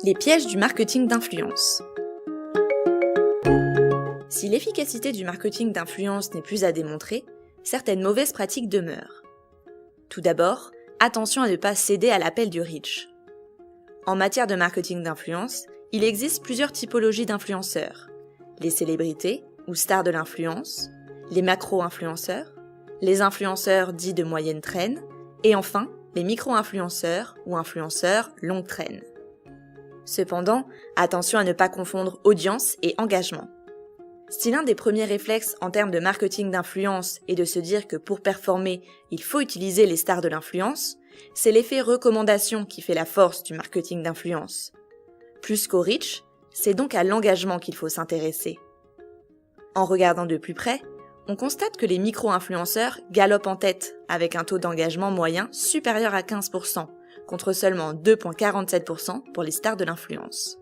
Les pièges du marketing d'influence. Si l'efficacité du marketing d'influence n'est plus à démontrer, certaines mauvaises pratiques demeurent. Tout d'abord, attention à ne pas céder à l'appel du reach. En matière de marketing d'influence, il existe plusieurs typologies d'influenceurs. Les célébrités, ou stars de l'influence, les macro-influenceurs, les influenceurs dits de moyenne traîne, et enfin, les micro-influenceurs ou influenceurs longue traîne. Cependant, attention à ne pas confondre audience et engagement. Si l'un des premiers réflexes en termes de marketing d'influence est de se dire que pour performer, il faut utiliser les stars de l'influence, c'est l'effet recommandation qui fait la force du marketing d'influence. Plus qu'au reach, c'est donc à l'engagement qu'il faut s'intéresser. En regardant de plus près, on constate que les micro-influenceurs galopent en tête avec un taux d'engagement moyen supérieur à 15%, contre seulement 2,47% pour les stars de l'influence.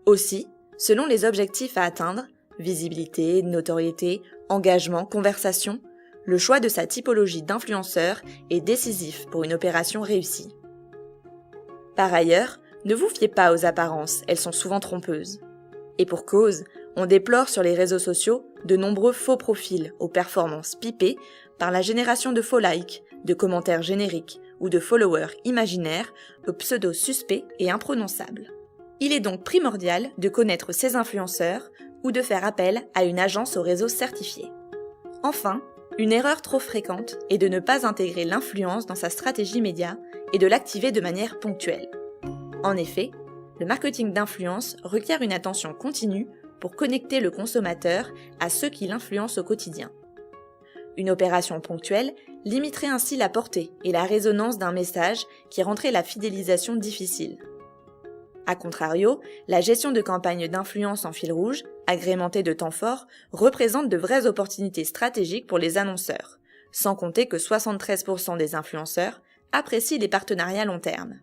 Aussi, selon les objectifs à atteindre, visibilité, notoriété, engagement, conversation, le choix de sa typologie d'influenceur est décisif pour une opération réussie. Par ailleurs, ne vous fiez pas aux apparences, elles sont souvent trompeuses. Et pour cause, on déplore sur les réseaux sociaux de nombreux faux profils aux performances pipées par la génération de faux likes, de commentaires génériques ou de followers imaginaires aux pseudos suspects et imprononçables. Il est donc primordial de connaître ces influenceurs ou de faire appel à une agence au réseau certifié. Enfin, une erreur trop fréquente est de ne pas intégrer l'influence dans sa stratégie média et de l'activer de manière ponctuelle. En effet, le marketing d'influence requiert une attention continue pour connecter le consommateur à ceux qui l'influencent au quotidien. Une opération ponctuelle limiterait ainsi la portée et la résonance d'un message qui rendrait la fidélisation difficile. A contrario, la gestion de campagnes d'influence en fil rouge, agrémentée de temps forts, représente de vraies opportunités stratégiques pour les annonceurs, sans compter que 73% des influenceurs apprécient les partenariats long terme.